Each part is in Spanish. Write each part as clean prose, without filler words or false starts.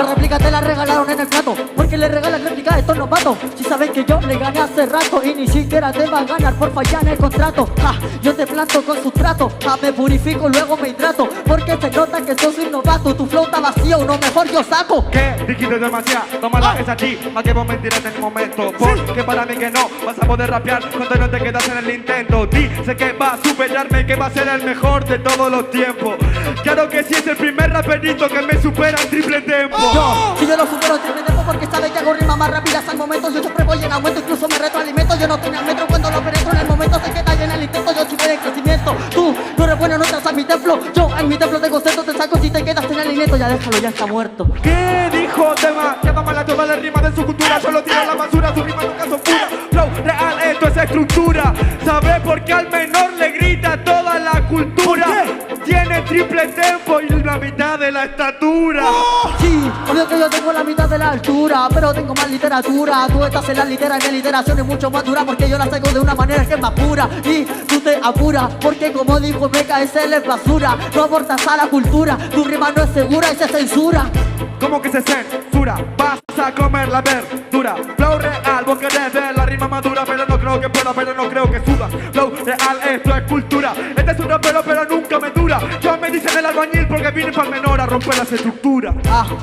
La réplica te la regalaron en el plato, porque le regalan réplica de estos novatos. Si sabes que yo le gané hace rato y ni siquiera te va a ganar por fallar en el contrato. Yo te planto con sustrato, me purifico, luego me hidrato, porque se nota que sos un novato. Tu flow está vacío, uno mejor yo saco. ¿Qué? Dijiste demasiado, tómala esa aquí, más que vos mentirás en el momento. Porque para mí que no vas a poder rapear cuando no te quedas en el intento. Dice que va a superarme, que va a ser el mejor de todos los tiempos. Claro que sí, es el primer raperito que me supera en triple tempo. Si yo lo supero en triple tempo porque sabes que hago rimas más rápidas al momento. Yo siempre voy en aumento, incluso me retroalimento. Yo no tenía metro cuando lo penetro en el momento. Sé que está en el intento, yo sí voy en crecimiento. Tú no eres bueno, no entras a mi templo. Yo en mi templo tengo centro, te saco si te quedas en el intento. Ya déjalo, ya está muerto. ¿Qué dijo Tema? Que va mala toda la rima de su cultura. Solo tira la basura, su rima nunca son pura. Flow real, esto es estructura. ¿Sabes por qué al menor le grita toda la cultura? Tiene triple tempo y la mitad de la estatura. Sí, obvio que yo tengo la mitad de la altura, pero tengo más literatura. Tú estás en la litera y mi literación es mucho más dura, porque yo la saco de una manera que es más pura. Y tú te apuras, porque como dijo MKSL es basura. No aportas a la cultura, tu rima no es segura y se censura. ¿Cómo que se censura? Vas a comer la verdura. Flow real, vos querés ver la rima madura, pero no creo que pueda, pero no creo que suda. Flow real, esto es cultura. Este es un rapero, pero nunca me dura. Yo me dicen el albañil porque vine para el menor a romper las estructuras.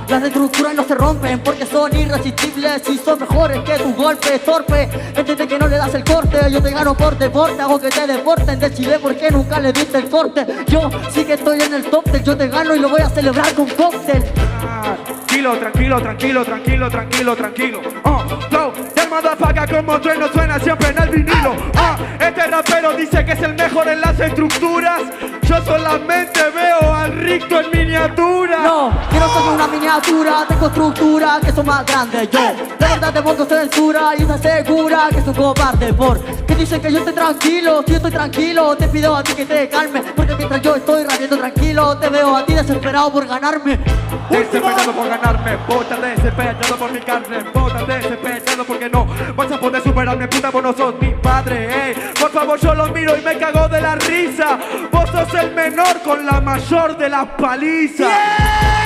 Las estructuras no se rompen porque son irresistibles y son mejores que tu golpe torpe. Entiende que no le das el corte, yo te gano por deporte, hago que te deporten de Chile porque nunca le diste el corte. Yo sí que estoy en el top del, yo te gano y lo voy a celebrar con cóctel. Tranquilo, tranquilo, tranquilo, tranquilo, tranquilo. Flow del motherfucker como trueno suena siempre en el vinilo. Este rapero dice que es el mejor en las estructuras. Yo solamente veo al Ricto en miniatura. No, yo no soy una miniatura, tengo estructura que son más grandes. Yo, de verdad te pongo censura y me asegura que es un cobarde que dicen que yo estoy tranquilo. Si yo estoy tranquilo, te pido a ti que te calmes, porque mientras yo estoy rabiando tranquilo, te veo a ti desesperado por ganarme. Desesperado por ganarme, vos estás desesperado por mi carne. Vos estás desesperado porque no vas a poder superarme, puta, vos no sos mi padre, Por favor, yo lo miro y me cago de la risa. Vos sos el menor con la mayor de las palizas.